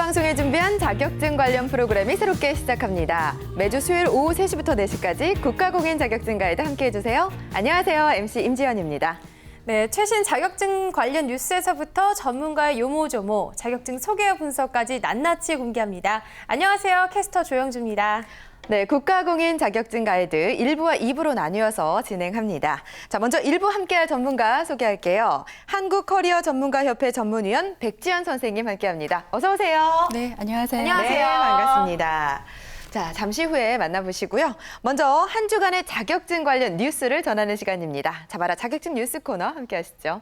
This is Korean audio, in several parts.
방송에 준비한 자격증 관련 프로그램이 새롭게 시작합니다. 매주 수요일 오후 3시부터 4시까지 국가공인 자격증 가이드 함께해 주세요. 안녕하세요. MC 임지연입니다. 네, 최신 자격증 관련 뉴스에서부터 전문가의 요모조모, 자격증 소개와 분석까지 낱낱이 공개합니다. 안녕하세요. 캐스터 조영주입니다. 네, 국가공인 자격증 가이드 1부와 2부로 나뉘어서 진행합니다. 자, 먼저 1부 함께할 전문가 소개할게요. 한국커리어전문가협회 전문위원 백지연 선생님 함께합니다. 어서 오세요. 네, 안녕하세요. 안녕하세요. 네, 반갑습니다. 자, 잠시 후에 만나보시고요. 먼저 한 주간의 자격증 관련 뉴스를 전하는 시간입니다. 잡아라 자격증 뉴스 코너 함께 하시죠.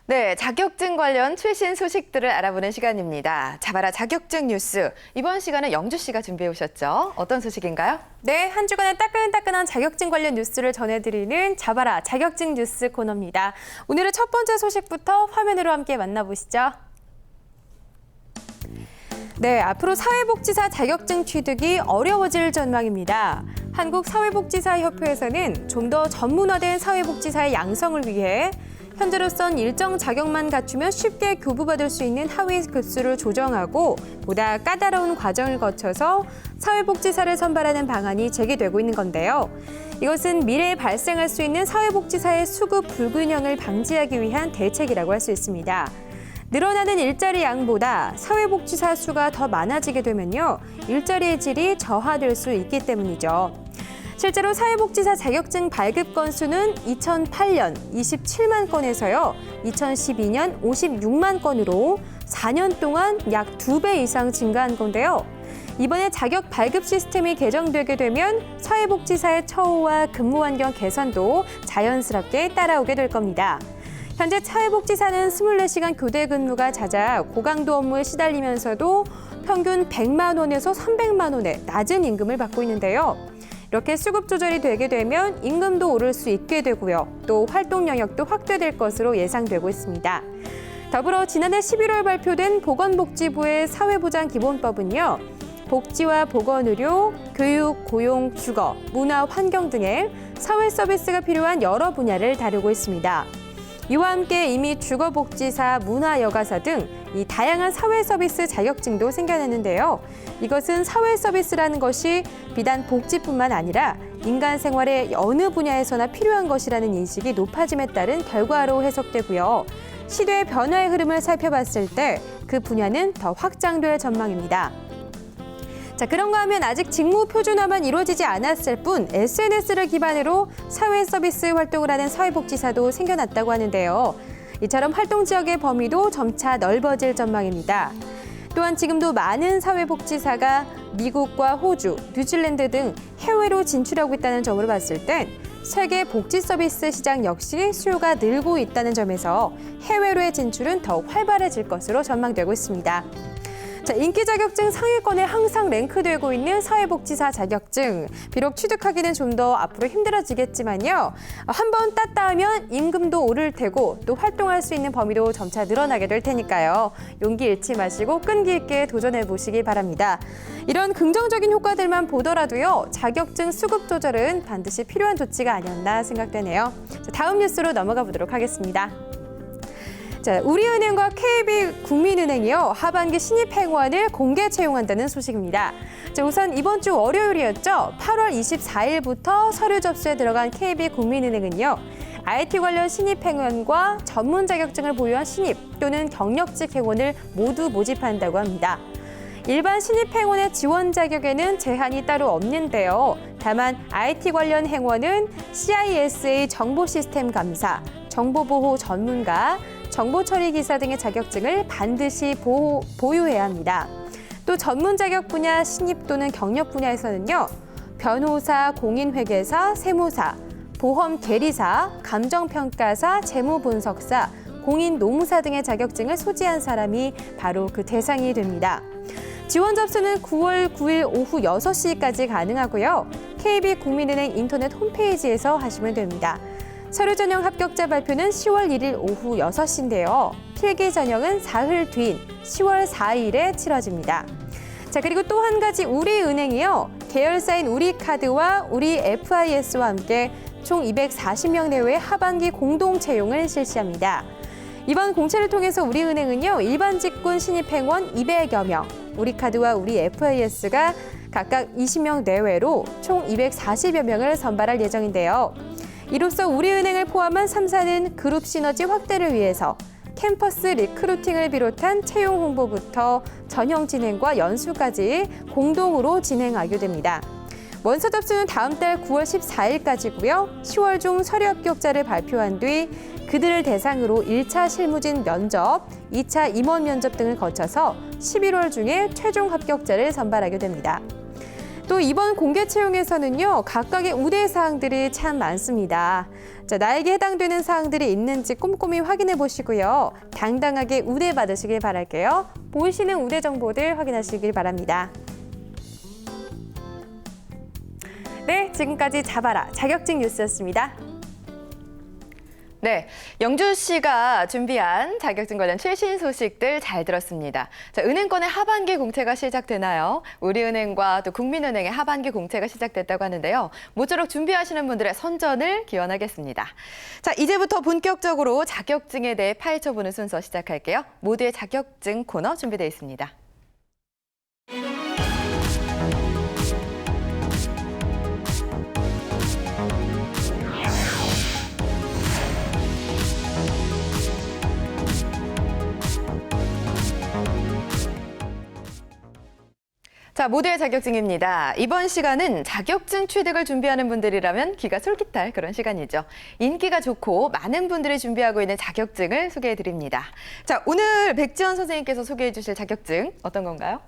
네, 자격증 관련 최신 소식들을 알아보는 시간입니다. 잡아라 자격증 뉴스. 이번 시간은 영주 씨가 준비해 오셨죠? 어떤 소식인가요? 네, 한 주간의 따끈따끈한 자격증 관련 뉴스를 전해드리는 잡아라 자격증 뉴스 코너입니다. 오늘의 첫 번째 소식부터 화면으로 함께 만나보시죠. 네, 앞으로 사회복지사 자격증 취득이 어려워질 전망입니다. 한국사회복지사협회에서는 좀 더 전문화된 사회복지사의 양성을 위해 현재로선 일정 자격만 갖추면 쉽게 교부받을 수 있는 하위 급수를 조정하고 보다 까다로운 과정을 거쳐서 사회복지사를 선발하는 방안이 제기되고 있는 건데요. 이것은 미래에 발생할 수 있는 사회복지사의 수급 불균형을 방지하기 위한 대책이라고 할 수 있습니다. 늘어나는 일자리 양보다 사회복지사 수가 더 많아지게 되면요, 일자리의 질이 저하될 수 있기 때문이죠. 실제로 사회복지사 자격증 발급 건수는 2008년 27만 건에서요, 2012년 56만 건으로 4년 동안 약 2배 이상 증가한 건데요. 이번에 자격 발급 시스템이 개정되게 되면 사회복지사의 처우와 근무 환경 개선도 자연스럽게 따라오게 될 겁니다. 현재 사회복지사는 24시간 교대 근무가 잦아 고강도 업무에 시달리면서도 평균 100만 원에서 300만 원의 낮은 임금을 받고 있는데요. 이렇게 수급 조절이 되게 되면 임금도 오를 수 있게 되고요. 또 활동 영역도 확대될 것으로 예상되고 있습니다. 더불어 지난해 11월 발표된 보건복지부의 사회보장기본법은요, 복지와 보건의료, 교육, 고용, 주거, 문화, 환경 등의 사회 서비스가 필요한 여러 분야를 다루고 있습니다. 이와 함께 이미 주거복지사, 문화여가사 등 이 다양한 사회 서비스 자격증도 생겨났는데요. 이것은 사회 서비스라는 것이 비단 복지뿐만 아니라 인간 생활의 어느 분야에서나 필요한 것이라는 인식이 높아짐에 따른 결과로 해석되고요. 시대의 변화의 흐름을 살펴봤을 때 그 분야는 더 확장될 전망입니다. 자, 그런가 하면 아직 직무 표준화만 이루어지지 않았을 뿐 SNS를 기반으로 사회 서비스 활동을 하는 사회복지사도 생겨났다고 하는데요. 이처럼 활동 지역의 범위도 점차 넓어질 전망입니다. 또한 지금도 많은 사회복지사가 미국과 호주, 뉴질랜드 등 해외로 진출하고 있다는 점으로 봤을 땐 세계 복지 서비스 시장 역시 수요가 늘고 있다는 점에서 해외로의 진출은 더욱 활발해질 것으로 전망되고 있습니다. 자, 인기 자격증 상위권에 항상 랭크되고 있는 사회복지사 자격증. 비록 취득하기는 좀 더 앞으로 힘들어지겠지만요. 한번 땄다 하면 임금도 오를 테고 또 활동할 수 있는 범위도 점차 늘어나게 될 테니까요. 용기 잃지 마시고 끈기 있게 도전해 보시기 바랍니다. 이런 긍정적인 효과들만 보더라도요, 자격증 수급 조절은 반드시 필요한 조치가 아니었나 생각되네요. 자, 다음 뉴스로 넘어가 보도록 하겠습니다. 자, 우리은행과 KB국민은행이요, 하반기 신입 행원을 공개 채용한다는 소식입니다. 자, 우선 이번 주 월요일이었죠. 8월 24일부터 서류 접수에 들어간 KB국민은행은요, IT 관련 신입 행원과 전문 자격증을 보유한 신입 또는 경력직 행원을 모두 모집한다고 합니다. 일반 신입 행원의 지원 자격에는 제한이 따로 없는데요. 다만 IT 관련 행원은 CISA 정보 시스템 감사, 정보보호 전문가, 정보처리기사 등의 자격증을 반드시 보유해야 합니다. 또 전문 자격 분야 신입 또는 경력 분야에서는요, 변호사, 공인회계사, 세무사, 보험 계리사, 감정평가사, 재무분석사, 공인노무사 등의 자격증을 소지한 사람이 바로 그 대상이 됩니다. 지원 접수는 9월 9일 오후 6시까지 가능하고요. KB국민은행 인터넷 홈페이지에서 하시면 됩니다. 서류 전형 합격자 발표는 10월 1일 오후 6시인데요. 필기 전형은 사흘 뒤인 10월 4일에 치러집니다. 자, 그리고 또 한 가지 우리은행이요. 계열사인 우리카드와 우리 FIS와 함께 총 240명 내외의 하반기 공동 채용을 실시합니다. 이번 공채를 통해서 우리은행은요, 일반 직군 신입 행원 200여 명, 우리카드와 우리 FIS가 각각 20명 내외로 총 240여 명을 선발할 예정인데요. 이로써 우리은행을 포함한 3사는 그룹 시너지 확대를 위해서 캠퍼스 리크루팅을 비롯한 채용 홍보부터 전형 진행과 연수까지 공동으로 진행하게 됩니다. 원서 접수는 다음 달 9월 14일까지고요. 10월 중 서류 합격자를 발표한 뒤 그들을 대상으로 1차 실무진 면접, 2차 임원 면접 등을 거쳐서 11월 중에 최종 합격자를 선발하게 됩니다. 또 이번 공개 채용에서는요, 각각의 우대 사항들이 참 많습니다. 자, 나에게 해당되는 사항들이 있는지 꼼꼼히 확인해 보시고요. 당당하게 우대 받으시길 바랄게요. 보이시는 우대 정보들 확인하시길 바랍니다. 네, 지금까지 잡아라 자격증 뉴스였습니다. 네, 영주 씨가 준비한 자격증 관련 최신 소식들 잘 들었습니다. 자, 은행권의 하반기 공채가 시작되나요? 우리은행과 또 국민은행의 하반기 공채가 시작됐다고 하는데요. 모쪼록 준비하시는 분들의 선전을 기원하겠습니다. 자, 이제부터 본격적으로 자격증에 대해 파헤쳐보는 순서 시작할게요. 모두의 자격증 코너 준비되어 있습니다. 자, 모두의 자격증입니다. 이번 시간은 자격증 취득을 준비하는 분들이라면 귀가 솔깃할 그런 시간이죠. 인기가 좋고 많은 분들이 준비하고 있는 자격증을 소개해드립니다. 자, 오늘 백지연 선생님께서 소개해 주실 자격증 어떤 건가요?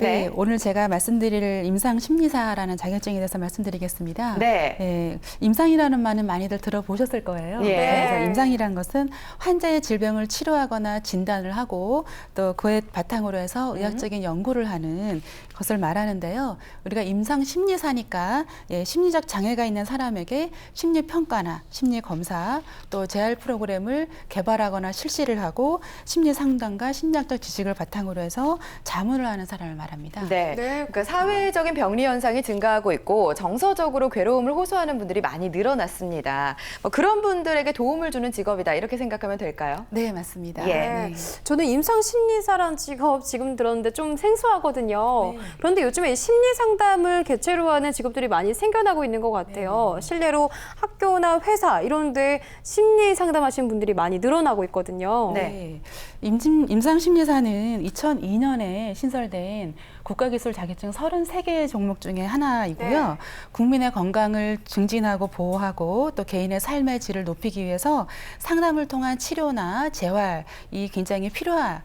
네, 오늘 제가 말씀드릴 임상심리사라는 자격증에 대해서 말씀드리겠습니다. 네. 임상이라는 말은 많이들 들어보셨을 거예요. 예. 그래서 임상이라는 것은 환자의 질병을 치료하거나 진단을 하고 또 그에 바탕으로 해서 의학적인 연구를 하는 것을 말하는데요. 우리가 임상심리사니까 심리적 장애가 있는 사람에게 심리평가나 심리검사 또 재활 프로그램을 개발하거나 실시를 하고 심리상담과 심리학적 지식을 바탕으로 해서 자문을 하는 사람을 말합니다. 네. 그러니까 사회적인 병리 현상이 증가하고 있고 정서적으로 괴로움을 호소하는 분들이 많이 늘어났습니다. 뭐 그런 분들에게 도움을 주는 직업이다 이렇게 생각하면 될까요? 네, 맞습니다. 예. 네. 저는 임상심리사라는 직업 지금 들었는데 좀 생소하거든요. 네. 그런데 요즘에 심리상담을 개체로 하는 직업들이 많이 생겨나고 있는 것 같아요. 실례로 학교나 회사 이런 데 심리상담하시는 분들이 많이 늘어나고 있거든요. 네. 임상심리사는 2002년에 신설된 국가기술 자격증 33개 종목 중에 하나이고요. 네. 국민의 건강을 증진하고 보호하고 또 개인의 삶의 질을 높이기 위해서 상담을 통한 치료나 재활이 굉장히 필요한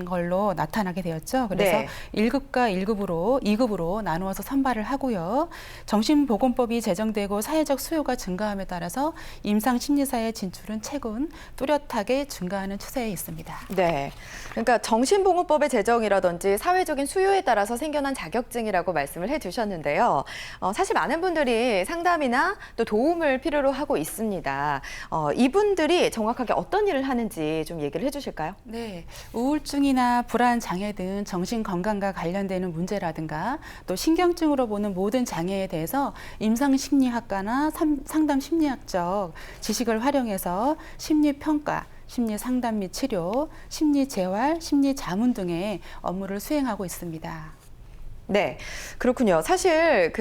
걸로 나타나게 되었죠. 그래서 네. 1급과 2급으로 나누어서 선발을 하고요. 정신보건법이 제정되고 사회적 수요가 증가함에 따라서 임상심리사의 진출은 최근 뚜렷하게 증가하는 추세에 있습니다. 네. 그러니까 정신보건법의 제정이라든지 사회적인 수요에 따라서 생겨난 자격증이라고 말씀을 해주셨는데요. 사실 많은 분들이 상담이나 또 도움을 필요로 하고 있습니다. 이분들이 정확하게 어떤 일을 하는지 좀 얘기를 해주실까요? 네, 우울증이나 불안 장애 등 정신 건강과 관련되는 문제라든가 또 신경증으로 보는 모든 장애에 대해서 임상심리학과나 상담 심리학적 지식을 활용해서 심리평가, 심리 상담 및 치료, 심리 재활, 심리 자문 등의 업무를 수행하고 있습니다. 네, 그렇군요. 사실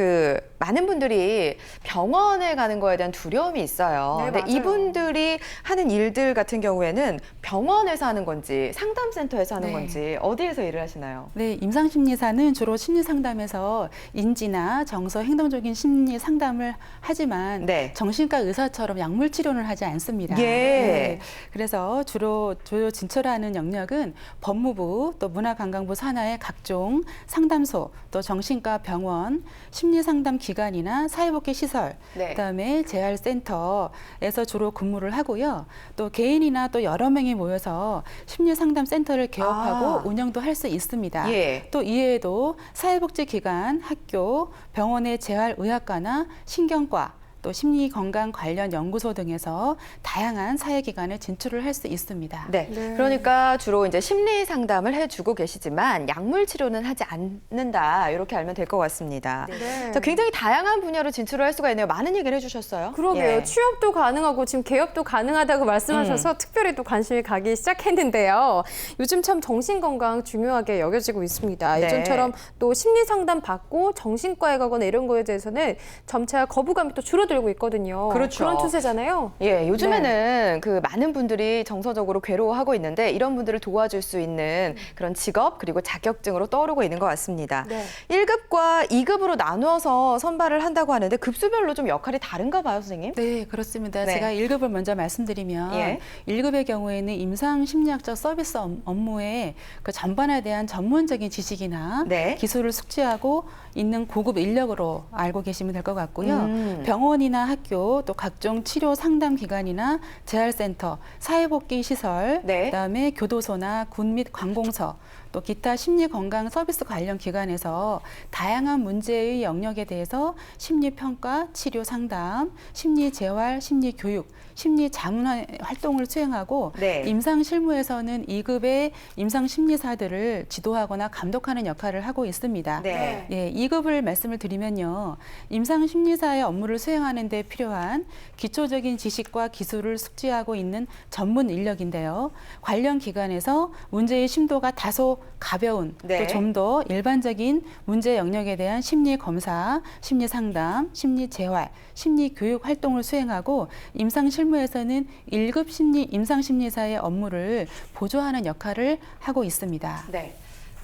많은 분들이 병원에 가는 거에 대한 두려움이 있어요. 네, 근데 맞아요. 이분들이 하는 일들 같은 경우에는 병원에서 하는 건지 상담센터에서 하는 네. 건지 어디에서 일을 하시나요? 네, 임상심리사는 주로 심리상담에서 인지나 정서, 행동적인 심리 상담을 하지만 네. 정신과 의사처럼 약물 치료는 하지 않습니다. 예. 네, 그래서 주로 진출하는 영역은 법무부, 또 문화관광부 산하의 각종 상담소, 또 정신과 병원, 심리상담 기관이나 사회복지 시설, 네. 그다음에 재활센터에서 주로 근무를 하고요. 또 개인이나 또 여러 명이 모여서 심리상담센터를 개업하고 운영도 할 수 있습니다. 예. 또 이외에도 사회복지기관, 학교, 병원의 재활의학과나 신경과, 또 심리건강 관련 연구소 등에서 다양한 사회기관에 진출을 할 수 있습니다. 네. 그러니까 주로 이제 심리 상담을 해주고 계시지만 약물 치료는 하지 않는다. 이렇게 알면 될 것 같습니다. 네. 자, 굉장히 다양한 분야로 진출을 할 수가 있네요. 많은 얘기를 해주셨어요. 그러게요. 예. 취업도 가능하고 지금 개업도 가능하다고 말씀하셔서 특별히 또 관심이 가기 시작했는데요. 요즘 참 정신건강 중요하게 여겨지고 있습니다. 네. 예전처럼 또 심리상담 받고 정신과에 가거나 이런 거에 대해서는 점차 거부감이 또 줄어들고 있거든요. 그렇죠. 그런 추세잖아요. 예, 요즘에는 그 많은 분들이 정서적으로 괴로워하고 있는데 이런 분들을 도와줄 수 있는 그런 직업 그리고 자격증으로 떠오르고 있는 것 같습니다. 네. 1급과 2급으로 나누어서 선발을 한다고 하는데 급수별로 좀 역할이 다른가 봐요, 선생님? 네, 그렇습니다. 네. 제가 1급을 먼저 말씀드리면 예. 1급의 경우에는 임상심리학적 서비스 업무에 그 전반에 대한 전문적인 지식이나 네. 기술을 숙지하고 있는 고급 인력으로 알고 계시면 될 것 같고요. 병원이나 학교, 또 각종 치료 상담 기관이나 재활센터, 사회복귀 시설, 네. 그다음에 교도소나 군 및 관공서, 또 기타 심리건강 서비스 관련 기관에서 다양한 문제의 영역에 대해서 심리평가, 치료 상담, 심리재활, 심리교육, 심리자문 활동을 수행하고 네. 임상실무에서는 2급의 임상심리사들을 지도하거나 감독하는 역할을 하고 있습니다. 네. 예, 2급을 말씀을 드리면요. 임상심리사의 업무를 수행하는 데 필요한 기초적인 지식과 기술을 숙지하고 있는 전문 인력인데요. 관련 기관에서 문제의 심도가 다소 가벼운 네. 또 좀 더 일반적인 문제 영역에 대한 심리 검사, 심리 상담, 심리 재활, 심리 교육 활동을 수행하고 임상 실무에서는 1급 임상 심리사의 업무를 보조하는 역할을 하고 있습니다. 네.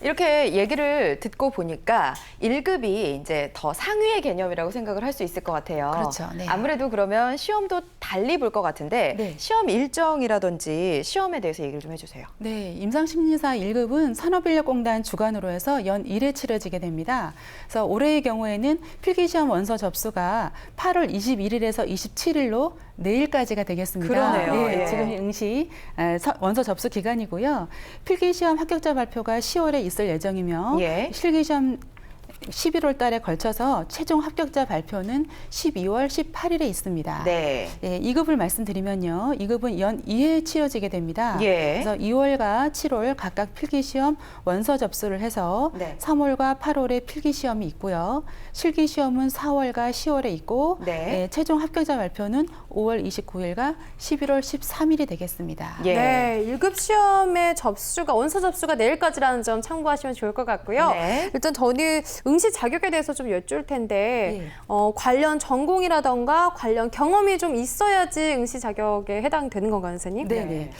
이렇게 얘기를 듣고 보니까 1급이 이제 더 상위의 개념이라고 생각을 할 수 있을 것 같아요. 그렇죠. 네. 아무래도 그러면 시험도 달리 볼 것 같은데 네. 시험 일정이라든지 시험에 대해서 얘기를 좀 해주세요. 네, 임상심리사 1급은 산업인력공단 주관으로 해서 연 1회 치러지게 됩니다. 그래서 올해의 경우에는 필기시험 원서 접수가 8월 21일에서 27일로 내일까지가 되겠습니다. 그러네요. 예, 예. 지금 응시 원서 접수 기간이고요. 필기시험 합격자 발표가 10월에 있을 예정이며 예. 실기시험 11월 달에 걸쳐서 최종 합격자 발표는 12월 18일에 있습니다. 네. 예, 2급을 말씀드리면요. 2급은 연 2회 치러지게 됩니다. 예. 그래서 2월과 7월 각각 필기시험 원서 접수를 해서 네. 3월과 8월에 필기시험이 있고요. 실기시험은 4월과 10월에 있고 네. 예, 최종 합격자 발표는 5월 29일과 11월 13일이 되겠습니다. 예. 네, 1급 시험의 접수가 원서 접수가 내일까지라는 점 참고하시면 좋을 것 같고요. 네. 일단 저는 응시 자격에 대해서 좀 여쭐 텐데 네. 관련 전공이라던가 관련 경험이 좀 있어야지 응시 자격에 해당되는 건가요, 선생님? 네네.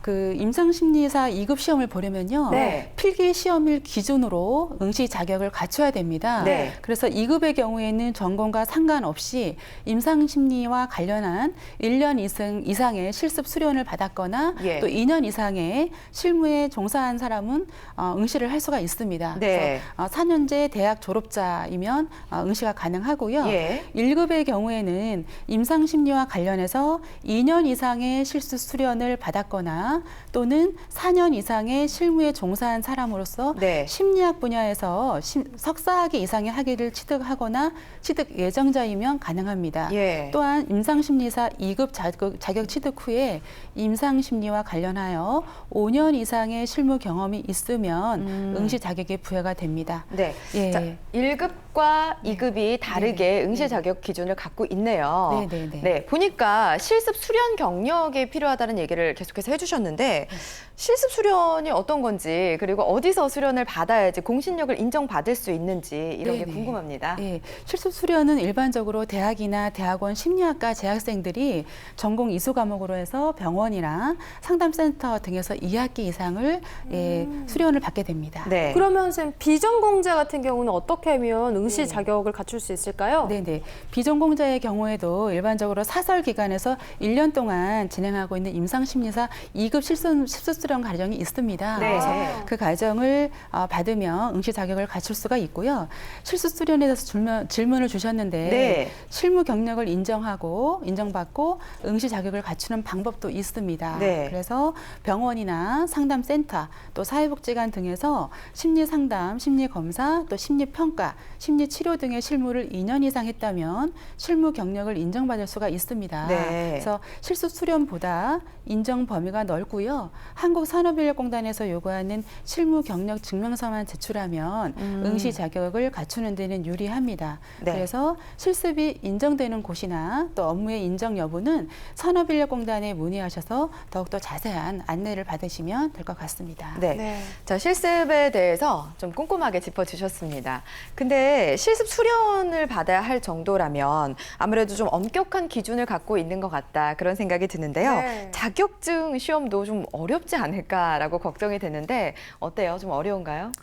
그 임상심리사 2급 시험을 보려면요. 네. 필기 시험일 기준으로 응시 자격을 갖춰야 됩니다. 네. 그래서 2급의 경우에는 전공과 상관없이 임상심리와 관련한 1년 이상의 실습 수련을 받았거나 예. 또 2년 이상의 실무에 종사한 사람은 응시를 할 수가 있습니다. 네. 그래서 4년제 대학 졸업자이면 응시가 가능하고요. 예. 1급의 경우에는 임상심리와 관련해서 2년 이상의 실습 수련을 받았거나 또는 4년 이상의 실무에 종사한 사람으로서 네. 심리학 분야에서 석사학위 이상의 학위를 취득하거나 취득 예정자이면 가능합니다. 예. 또한 임상심리사 2급 자격 취득 후에 임상심리와 관련하여 5년 이상의 실무 경험이 있으면 응시 자격이 부여가 됩니다. 네. 예. 자, 1급과 2급이 다르게 응시 자격 기준을 갖고 있네요. 네네네. 네, 보니까 실습 수련 경력이 필요하다는 얘기를 계속해서 해주셨는데 실습 수련이 어떤 건지 그리고 어디서 수련을 받아야지 공신력을 인정받을 수 있는지 이런 게 네네. 궁금합니다. 예, 실습 수련은 일반적으로 대학이나 대학원 심리학과 재학생들이 전공 이수 과목으로 해서 병원이나 상담센터 등에서 2학기 이상을 수련을 받게 됩니다. 네. 그러면 선생님 비전공자 같은 경우는 어떻게 하면 응시 자격을 갖출 수 있을까요? 네네. 비전공자의 경우에도 일반적으로 사설 기관에서 1년 동안 진행하고 있는 임상심리사 2급 실습 수련 과정이 있습니다. 네. 그래서 그 과정을 받으면 응시 자격을 갖출 수가 있고요. 실습 수련에 대해서 질문을 주셨는데 네. 실무 경력을 인정받고 응시 자격을 갖추는 방법도 있습니다. 네. 그래서 병원이나 상담센터 또 사회복지관 등에서 심리 상담, 심리 검사, 또 심리 평가, 심리 치료 등의 실무를 2년 이상 했다면 실무 경력을 인정받을 수가 있습니다. 네. 그래서 실습 수련보다 인정 범위가 넓고요. 한국산업인력공단에서 요구하는 실무 경력 증명서만 제출하면 응시 자격을 갖추는 데는 유리합니다. 네. 그래서 실습이 인정되는 곳이나 또 업무의 인정 여부는 산업인력공단에 문의하셔서 더욱더 자세한 안내를 받으시면 될 것 같습니다. 네. 네. 자, 실습에 대해서 좀 꼼꼼하게 짚어주셨습니다. 근데 실습 수련을 받아야 할 정도라면 아무래도 좀 엄격한 기준을 갖고 있는 것 같다 그런 생각이 드는데요. 네. 자격증 시험도 좀 어렵지 않을까라고 걱정이 되는데 어때요? 좀 어려운가요?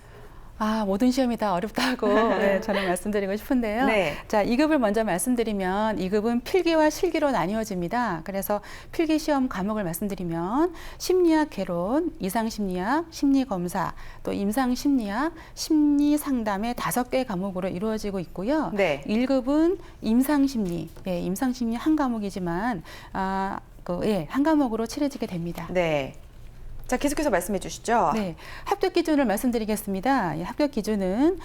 모든 시험이 다 어렵다고 네, 저는 말씀드리고 싶은데요. 네. 자, 2급을 먼저 말씀드리면 2급은 필기와 실기로 나뉘어집니다. 그래서 필기 시험 과목을 말씀드리면 심리학 개론, 이상심리학, 심리검사, 또 임상심리학, 심리상담의 5개 과목으로 이루어지고 있고요. 네. 1급은 임상심리, 임상심리 한 과목이지만 한 과목으로 칠해지게 됩니다. 네. 자, 계속해서 말씀해 주시죠. 네, 합격 기준을 말씀드리겠습니다. 이 합격 기준은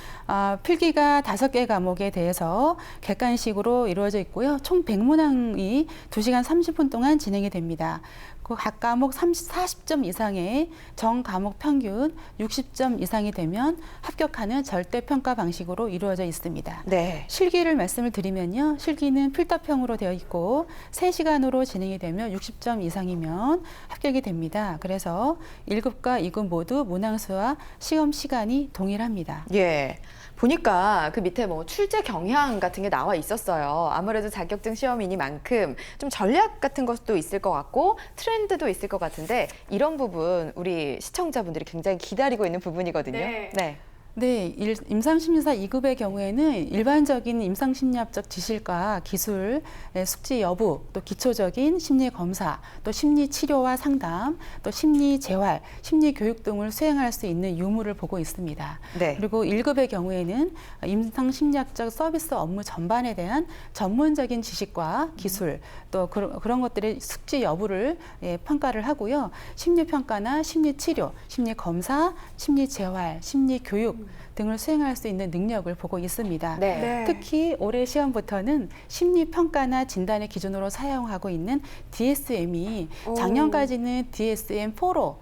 필기가 5개 과목에 대해서 객관식으로 이루어져 있고요. 총 100문항이 2시간 30분 동안 진행이 됩니다. 그 각 과목 40점 이상의 정 과목 평균 60점 이상이 되면 합격하는 절대평가 방식으로 이루어져 있습니다. 네. 실기를 말씀을 드리면요. 실기는 필답형으로 되어 있고 3시간으로 진행이 되면 60점 이상이면 합격이 됩니다. 그래서 1급과 2급 모두 문항수와 시험 시간이 동일합니다. 예. 보니까 그 밑에 뭐 출제 경향 같은 게 나와 있었어요. 아무래도 자격증 시험이니만큼 좀 전략 같은 것도 있을 것 같고 트렌드도 있을 것 같은데 이런 부분 우리 시청자분들이 굉장히 기다리고 있는 부분이거든요. 네. 네, 임상심리사 2급의 경우에는 일반적인 임상심리학적 지식과 기술, 숙지 여부, 또 기초적인 심리검사, 또 심리치료와 상담, 또 심리재활, 심리교육 등을 수행할 수 있는 유무를 보고 있습니다. 네. 그리고 1급의 경우에는 임상심리학적 서비스 업무 전반에 대한 전문적인 지식과 기술, 또 그런 것들의 숙지 여부를 평가를 하고요. 심리평가나 심리치료, 심리검사, 심리재활, 심리교육 등을 수행할 수 있는 능력을 보고 있습니다. 네. 네. 특히 올해 시험부터는 심리평가나 진단의 기준으로 사용하고 있는 DSM이 작년까지는 DSM-4로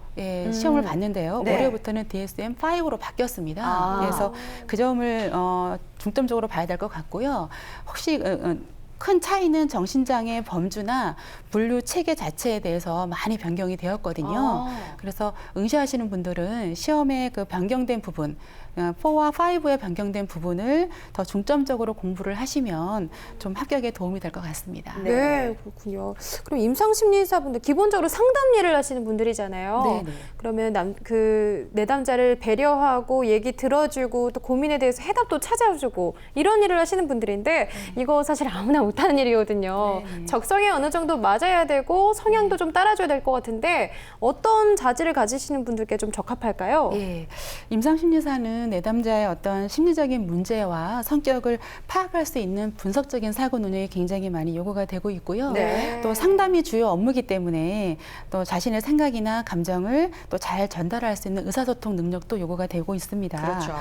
시험을 봤는데요. 네. 올해부터는 DSM-5로 바뀌었습니다. 아. 그래서 그 점을 중점적으로 봐야 될 것 같고요. 혹시 큰 차이는 정신장애 범주나 분류 체계 자체에 대해서 많이 변경이 되었거든요. 그래서 응시하시는 분들은 시험에 그 변경된 부분, 4와 5에 변경된 부분을 더 중점적으로 공부를 하시면 좀 합격에 도움이 될 것 같습니다. 네, 그렇군요. 그럼 임상심리사분들 기본적으로 상담 일을 하시는 분들이잖아요. 네네. 그러면 내담자를 배려하고 얘기 들어주고 또 고민에 대해서 해답도 찾아주고 이런 일을 하시는 분들인데 이거 사실 아무나 못하는 일이거든요. 네네. 적성에 어느 정도 맞아야 되고 성향도 좀 따라줘야 될 것 같은데 어떤 자질을 가지시는 분들께 좀 적합할까요? 예, 임상심리사는 내담자의 어떤 심리적인 문제와 성격을 파악할 수 있는 분석적인 사고 능력이 굉장히 많이 요구가 되고 있고요. 네. 또 상담이 주요 업무이기 때문에 또 자신의 생각이나 감정을 또 잘 전달할 수 있는 의사소통 능력도 요구가 되고 있습니다. 그렇죠.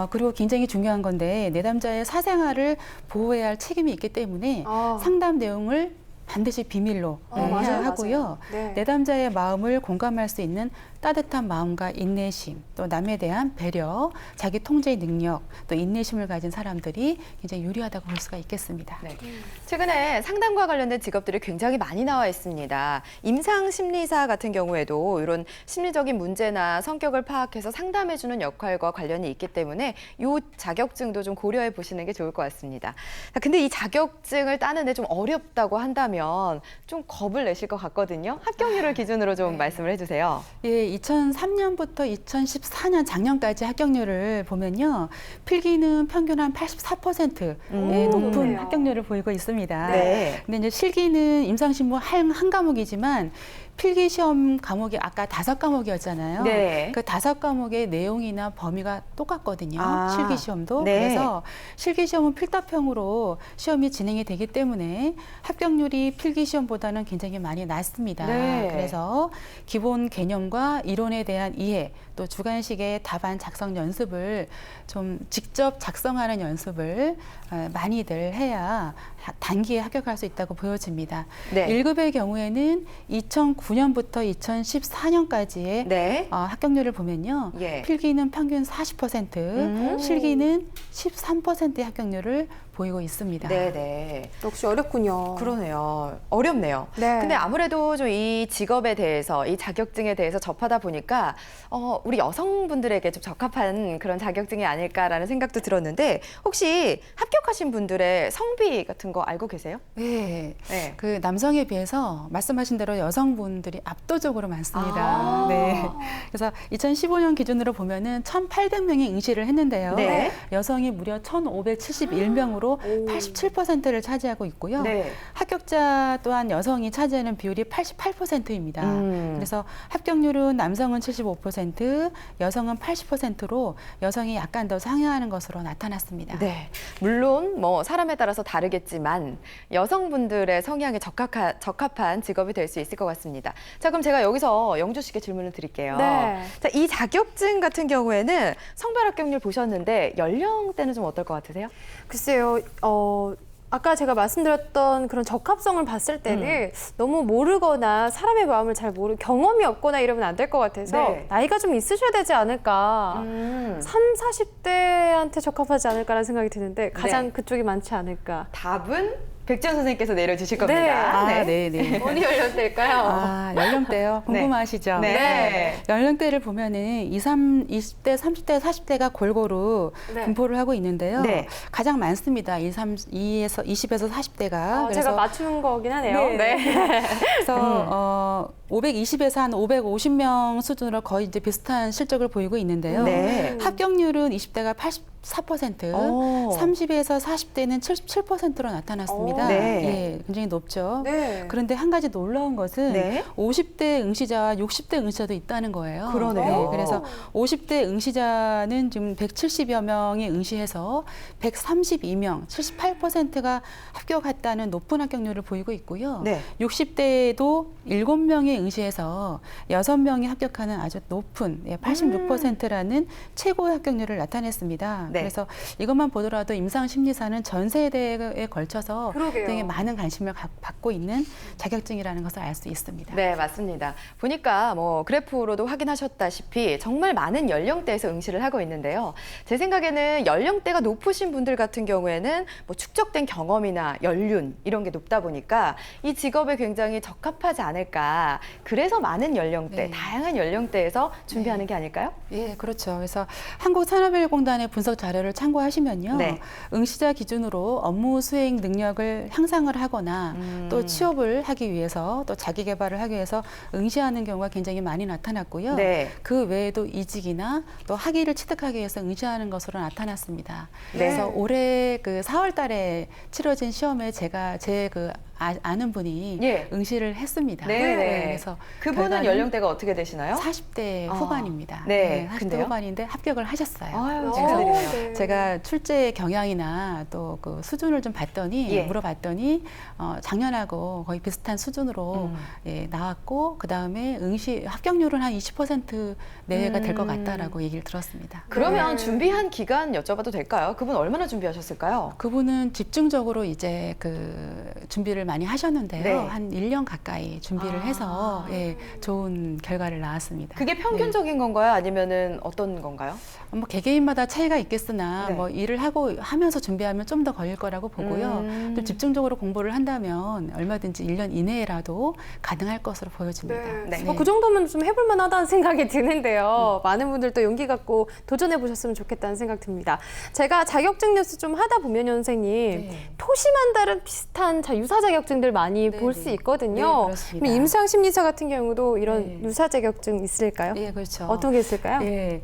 그리고 굉장히 중요한 건데 내담자의 사생활을 보호해야 할 책임이 있기 때문에 아. 상담 내용을 반드시 비밀로 해야 맞아요, 하고요. 맞아요. 네. 내담자의 마음을 공감할 수 있는 따뜻한 마음과 인내심, 또 남에 대한 배려, 자기 통제 능력, 또 인내심을 가진 사람들이 굉장히 유리하다고 볼 수가 있겠습니다. 네. 최근에 상담과 관련된 직업들이 굉장히 많이 나와 있습니다. 임상심리사 같은 경우에도 이런 심리적인 문제나 성격을 파악해서 상담해주는 역할과 관련이 있기 때문에 이 자격증도 좀 고려해 보시는 게 좋을 것 같습니다. 근데 이 자격증을 따는데 좀 어렵다고 한다면 좀 겁을 내실 것 같거든요. 합격률을 기준으로 좀 말씀을 해주세요. 예, 2003년부터 2014년 작년까지 합격률을 보면요. 필기는 평균 한 84%의 높은 좋네요. 합격률을 보이고 있습니다. 네. 근데 이제 실기는 임상신문 한 과목이지만 필기 시험 과목이 아까 5과목이었잖아요. 네. 그 5과목의 내용이나 범위가 똑같거든요. 아, 실기 시험도. 네. 그래서 실기 시험은 필답형으로 시험이 진행이 되기 때문에 합격률이 필기 시험보다는 굉장히 많이 낮습니다. 네. 그래서 기본 개념과 이론에 대한 이해, 또 주관식의 답안 작성 연습을 좀 직접 작성하는 연습을 많이들 해야 단기에 합격할 수 있다고 보여집니다. 네. 1급의 경우에는 2009년부터 2014년까지의 네. 합격률을 보면요. 예. 필기는 평균 40%, 실기는 13%의 합격률을 보이고 있습니다. 네네. 역시 어렵군요. 그러네요. 어렵네요. 네. 근데 아무래도 좀 이 직업에 대해서, 이 자격증에 대해서 접하다 보니까 우리 여성분들에게 좀 적합한 그런 자격증이 아닐까라는 생각도 들었는데 혹시 합격하신 분들의 성비 같은 거 알고 계세요? 네. 네. 그 남성에 비해서 말씀하신 대로 여성분들이 압도적으로 많습니다. 아. 네. 그래서 2015년 기준으로 보면은 1,800명이 응시를 했는데요. 네. 여성이 무려 1,571명으로 87%를 차지하고 있고요. 네. 합격자 또한 여성이 차지하는 비율이 88%입니다. 그래서 합격률은 남성은 75%, 여성은 80%로 여성이 약간 더 상회하는 것으로 나타났습니다. 네. 물론 뭐 사람에 따라서 다르겠지만 여성분들의 성향에 적합한 직업이 될 수 있을 것 같습니다. 자, 그럼 제가 여기서 영주 씨께 질문을 드릴게요. 네. 자, 이 자격증 같은 경우에는 성별 합격률 보셨는데 연령대는 좀 어떨 것 같으세요? 글쎄요, 아까 제가 말씀드렸던 그런 적합성을 봤을 때는 너무 모르거나 사람의 마음을 잘 경험이 없거나 이러면 안 될 것 같아서 네. 나이가 좀 있으셔야 되지 않을까. 40대한테 적합하지 않을까라는 생각이 드는데 가장 네. 그쪽이 많지 않을까. 답은 백지연 선생님께서 내려주실 겁니다. 네. 아, 네, 네. 어느 연령대일까요? 아, 연령대요? 궁금하시죠? 네. 연령대를 보면은 20대, 30대, 40대가 골고루 네. 분포를 하고 있는데요. 네. 가장 많습니다. 20에서 40대가. 제가 맞춘 거긴 하네요. 네. 그래서 520에서 한 550명 수준으로 거의 이제 비슷한 실적을 보이고 있는데요. 네. 합격률은 20대가 84%, 오. 30에서 40대는 77%로 나타났습니다. 오. 네. 예, 굉장히 높죠. 네. 그런데 한 가지 놀라운 것은 네. 50대 응시자와 60대 응시자도 있다는 거예요. 그러네요. 네, 그래서 50대 응시자는 지금 170여 명이 응시해서 132명, 78%가 합격했다는 높은 합격률을 보이고 있고요. 네. 60대에도 7명이 응시해서 6명이 합격하는 아주 높은 86%라는 최고의 합격률을 나타냈습니다. 네. 그래서 이것만 보더라도 임상심리사는 전 세대에 걸쳐서 그러게요. 굉장히 많은 관심을 받고 있는 자격증이라는 것을 알 수 있습니다. 네, 맞습니다. 보니까 뭐 그래프로도 확인하셨다시피 정말 많은 연령대에서 응시를 하고 있는데요. 제 생각에는 연령대가 높으신 분들 같은 경우에는 뭐 축적된 경험이나 연륜 이런 게 높다 보니까 이 직업에 굉장히 적합하지 않을까. 그래서 많은 연령대, 네. 다양한 연령대에서 준비하는 게 아닐까요? 예, 그렇죠. 그래서 한국산업인력공단의 분석 자료를 참고하시면요. 네. 응시자 기준으로 업무 수행 능력을 향상을 하거나 또 취업을 하기 위해서 또 자기 개발을 하기 위해서 응시하는 경우가 굉장히 많이 나타났고요. 네. 그 외에도 이직이나 또 학위를 취득하기 위해서 응시하는 것으로 나타났습니다. 네. 그래서 올해 그 4월 달에 치러진 시험에 제가 제 아는 분이 예. 응시를 했습니다. 네. 그래서 그분은 결과는 연령대가 어떻게 되시나요? 40대 아, 후반입니다. 네, 40대 근데요? 후반인데 합격을 하셨어요. 아유, 오, 축하드리네요. 네. 제가 출제 경향이나 또 그 수준을 좀 봤더니 예. 물어봤더니 작년하고 거의 비슷한 수준으로 예, 나왔고 그 다음에 응시 합격률은 한 20% 내외가 될 것 같다라고 얘기를 들었습니다. 그러면 네. 준비한 기간 여쭤봐도 될까요? 그분 얼마나 준비하셨을까요? 그분은 집중적으로 이제 그 준비를 많이 하셨는데요. 네. 한 1년 가까이 준비를 해서 예, 좋은 결과를 낳았습니다. 그게 평균적인 건가요? 아니면은 어떤 건가요? 뭐 개개인마다 차이가 있겠으나 네. 뭐 일을 하면서 준비하면 좀 더 걸릴 거라고 보고요. 또 집중적으로 공부를 한다면 얼마든지 1년 이내라도 가능할 것으로 보여집니다. 네. 그 정도면 좀 해볼 만하다는 생각이 드는데요. 많은 분들 또 용기 갖고 도전해 보셨으면 좋겠다는 생각 듭니다. 제가 자격증 뉴스 좀 하다 보면 선생님 네. 토시만 다른 비슷한 유사 자격증들 많이 네, 볼 네. 수 있거든요. 네, 그렇습니다. 그럼 임상심리사 같은 경우도 이런 네. 유사 자격증 있을까요? 예, 그렇죠. 어떤 게 있을까요? 예,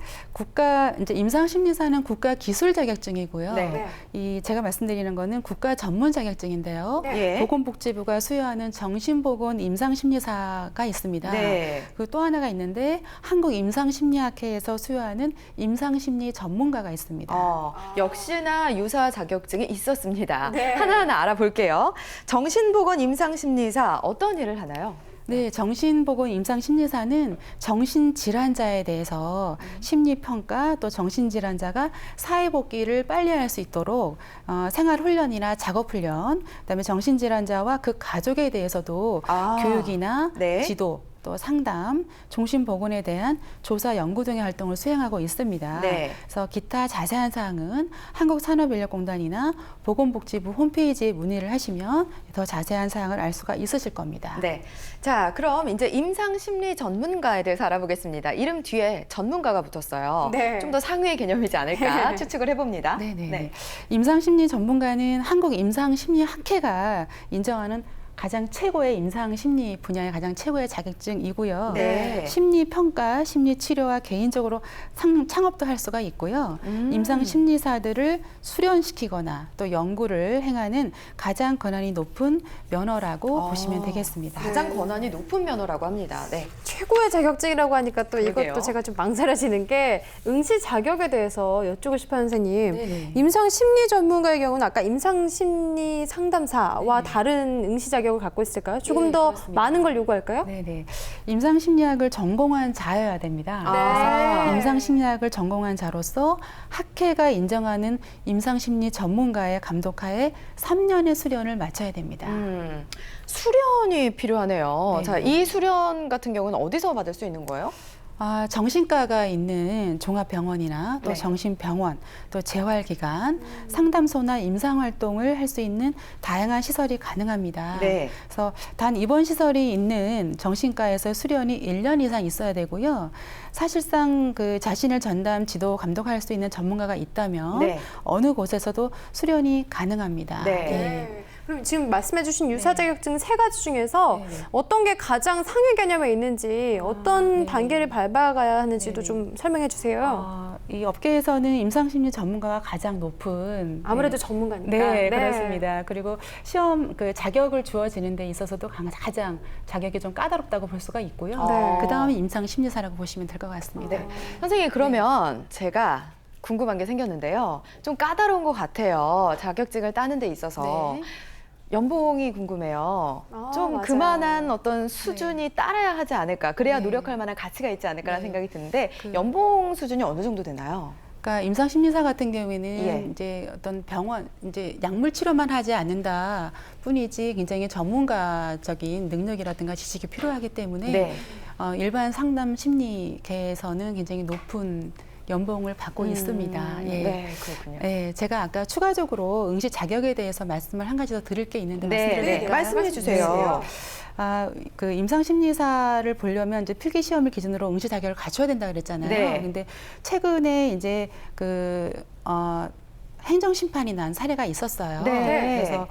이제 임상심리사는 국가 기술 자격증이고요. 네. 이 제가 말씀드리는 거는 국가 전문 자격증인데요. 네. 예. 보건복지부가 수여하는 정신보건 임상심리사가 있습니다. 네. 그 또 하나가 있는데 한국임상심리학회에서 수여하는 임상심리 전문가가 있습니다. 역시나 유사 자격증이 있었습니다. 네. 하나하나 알아볼게요. 정신보건 임상심리사 어떤 일을 하나요? 네, 정신보건 임상심리사는 정신질환자에 대해서 심리평가 또 정신질환자가 사회복귀를 빨리 할 수 있도록 생활훈련이나 작업훈련, 그다음에 정신질환자와 그 가족에 대해서도 교육이나 네. 지도 또 상담, 종신보건에 대한 조사, 연구 등의 활동을 수행하고 있습니다. 네. 그래서 기타 자세한 사항은 한국산업인력공단이나 보건복지부 홈페이지에 문의를 하시면 더 자세한 사항을 알 수가 있으실 겁니다. 네. 자, 그럼 이제 임상심리 전문가에 대해서 알아보겠습니다. 이름 뒤에 전문가가 붙었어요. 네. 좀 더 상위의 개념이지 않을까 추측을 해봅니다. 네네. 네. 임상심리 전문가는 한국임상심리학회가 인정하는 가장 최고의 임상심리 분야의 가장 최고의 자격증이고요. 네. 심리평가, 심리치료와 개인적으로 창업도 할 수가 있고요. 임상심리사들을 수련시키거나 또 연구를 행하는 가장 권한이 높은 면허라고 보시면 되겠습니다. 가장 권한이 높은 면허라고 합니다. 네. 최고의 자격증이라고 하니까 또 그러게요. 이것도 제가 좀 망설여지는 게 응시 자격에 대해서 여쭈고 싶어요, 선생님. 네네. 임상심리 전문가의 경우는 아까 임상심리 상담사와 다른 응시 자격을 갖고 있을까요? 조금 네, 더 그렇습니다. 많은 걸 요구할까요? 네네. 임상심리학을 전공한 자여야 됩니다. 아. 그래서 임상심리학을 전공한 자로서 학회가 인정하는 임상심리 전문가의 감독하에 3년의 수련을 마쳐야 됩니다. 수련이 필요하네요. 네. 자, 이 수련 같은 경우는 어디서 받을 수 있는 거예요? 정신과가 있는 종합병원이나 또 네. 정신병원, 또 재활기관, 상담소나 임상활동을 할 수 있는 다양한 시설이 가능합니다. 네. 그래서 단 입원 시설이 있는 정신과에서 수련이 1년 이상 있어야 되고요. 사실상 그 자신을 전담, 지도, 감독할 수 있는 전문가가 있다면 네. 어느 곳에서도 수련이 가능합니다. 네. 네. 그럼 지금 말씀해주신 유사 자격증 세 가지 중에서 네. 어떤 게 가장 상위 개념에 있는지 어떤 네. 단계를 밟아가야 하는지도 네. 좀 설명해 주세요. 이 업계에서는 임상심리 전문가가 가장 높은 아무래도 전문가니까. 네, 그렇습니다. 그리고 시험 그 자격을 주어지는 데 있어서도 가장 자격이 좀 까다롭다고 볼 수가 있고요. 네. 그 다음에 임상심리사라고 보시면 될 것 같습니다. 네. 선생님, 그러면 제가 궁금한 게 생겼는데요. 좀 까다로운 것 같아요. 자격증을 따는 데 있어서. 네. 연봉이 궁금해요. 좀 맞아요. 그만한 어떤 수준이 따라야 하지 않을까. 그래야 네. 노력할 만한 가치가 있지 않을까라는 네. 생각이 드는데 연봉 수준이 어느 정도 되나요? 그러니까 임상심리사 같은 경우에는 예. 이제 어떤 병원, 이제 약물 치료만 하지 않는다 뿐이지 굉장히 전문가적인 능력이라든가 지식이 필요하기 때문에 네. 일반 상담 심리계에서는 굉장히 높은 연봉을 받고 있습니다. 예. 네, 그렇군요. 네, 제가 아까 추가적으로 응시 자격에 대해서 말씀을 한 가지 더 드릴 게 있는데 네, 말씀드려도 네. 될까요? 말씀해 주세요. 그 임상심리사를 보려면 이제 필기 시험을 기준으로 응시 자격을 갖춰야 된다 그랬잖아요. 네. 근데 최근에 이제 행정심판이 난 사례가 있었어요. 네. 그래서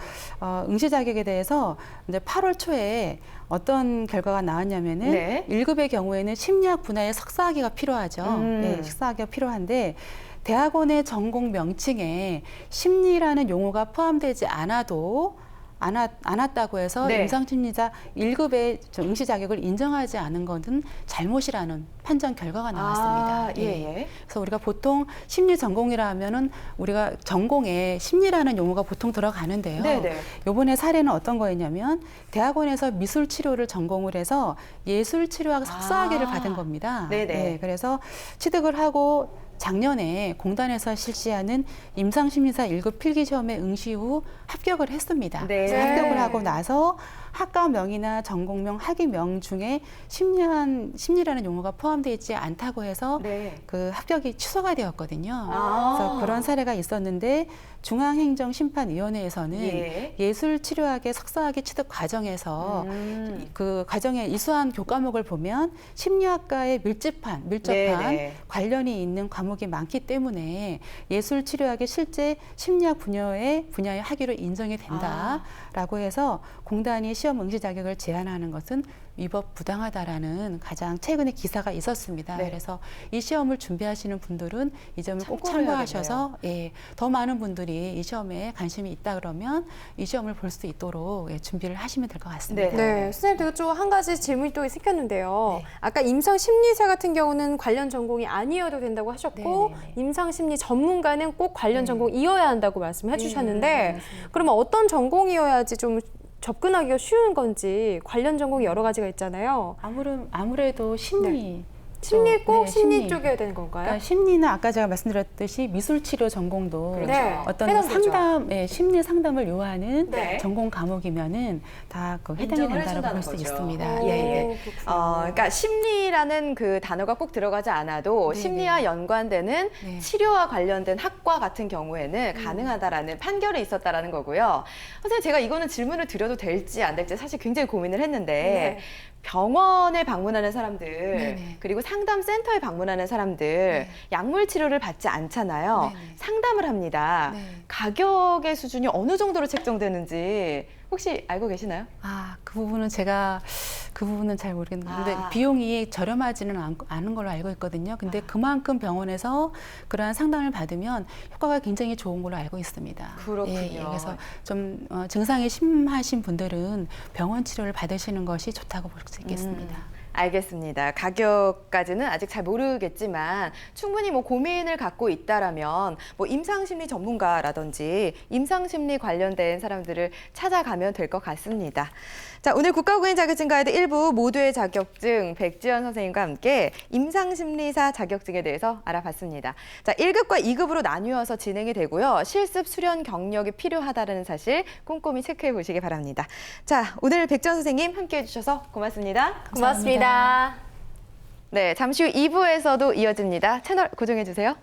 응시 자격에 대해서 이제 8월 초에 어떤 결과가 나왔냐면은 네. 1급의 경우에는 심리학 분야의 석사학위가 필요하죠. 네, 석사학위가 필요한데 대학원의 전공 명칭에 심리라는 용어가 포함되지 않았다고 해서 네. 임상심리자 1급의 응시 자격을 인정하지 않은 것은 잘못이라는 판정 결과가 나왔습니다. 예. 그래서 우리가 보통 심리 전공이라 하면은 우리가 전공에 심리라는 용어가 보통 들어가는데요. 네네. 요번에 사례는 어떤 거였냐면 대학원에서 미술 치료를 전공을 해서 예술 치료학 석사학위를 받은 겁니다. 네네. 그래서 취득을 하고 작년에 공단에서 실시하는 임상심리사 1급 필기시험에 응시 후 합격을 했습니다. 네. 합격을 하고 나서 학과명이나 전공명, 학위명 중에 심리라는 용어가 포함되어 있지 않다고 해서 네. 그 합격이 취소가 되었거든요. 그래서 그런 사례가 있었는데 중앙행정심판위원회에서는 예. 예술치료학의 석사학위 취득 과정에서 그 과정에 이수한 교과목을 보면 심리학과에 밀접한 네네. 관련이 있는 과목이 많기 때문에 예술치료학의 실제 심리학 분야의 학위로 인정이 된다라고 해서 공단이 시험 응시 자격을 제한하는 것은 위법 부당하다라는 가장 최근에 기사가 있었습니다. 네. 그래서 이 시험을 준비하시는 분들은 이 점을 꼭 참고를 참고하셔서 더 많은 분들이 이 시험에 관심이 있다 그러면 이 시험을 볼 수 있도록 준비를 하시면 될 것 같습니다. 네. 네, 선생님 제가 좀 한 가지 질문이 또 생겼는데요. 아까 임상심리사 같은 경우는 관련 전공이 아니어도 된다고 하셨고 네네네. 임상심리 전문가는 꼭 관련 전공이어야 한다고 말씀해 주셨는데 맞습니다. 그러면 어떤 전공이어야지 좀 접근하기가 쉬운 건지 관련 전공이 여러 가지가 있잖아요. 아무래도 심리. 심리 꼭 네, 심리 쪽이어야 되는 건가요? 그러니까 심리는 아까 제가 말씀드렸듯이 미술치료 전공도 네, 어떤 해당되죠. 상담, 심리 상담을 요하는 네. 전공 과목이면은 다 해당이 인정을 된다고 해준다는 볼 수 거죠. 있습니다. 오, 예, 예. 그렇구나. 그러니까 심리라는 그 단어가 꼭 들어가지 않아도 네네. 심리와 연관되는 네. 치료와 관련된 학과 같은 경우에는 가능하다라는 판결이 있었다라는 거고요. 선생님, 제가 이거는 질문을 드려도 될지 안 될지 사실 굉장히 고민을 했는데 네. 병원에 방문하는 사람들 네네. 그리고 상담센터에 방문하는 사람들 약물 치료를 받지 않잖아요. 네네. 상담을 합니다. 네. 가격의 수준이 어느 정도로 책정되는지 혹시 알고 계시나요? 그 부분은 잘 모르겠는데 아. 비용이 저렴하지는 않은 걸로 알고 있거든요. 근데 그만큼 병원에서 그러한 상담을 받으면 효과가 굉장히 좋은 걸로 알고 있습니다. 그렇군요. 그래서 좀 증상이 심하신 분들은 병원 치료를 받으시는 것이 좋다고 볼 수 있겠습니다. 알겠습니다. 가격까지는 아직 잘 모르겠지만 충분히 뭐 고민을 갖고 있다라면 뭐 임상심리 전문가라든지 임상심리 관련된 사람들을 찾아가면 될 것 같습니다. 자, 오늘 국가공인 자격증 가이드 1부 모두의 자격증 백지연 선생님과 함께 임상심리사 자격증에 대해서 알아봤습니다. 자, 1급과 2급으로 나뉘어서 진행이 되고요. 실습 수련 경력이 필요하다는 사실 꼼꼼히 체크해 보시기 바랍니다. 자, 오늘 백지연 선생님 함께해 주셔서 고맙습니다. 고맙습니다. 네, 잠시 후 2부에서도 이어집니다. 채널 고정해 주세요.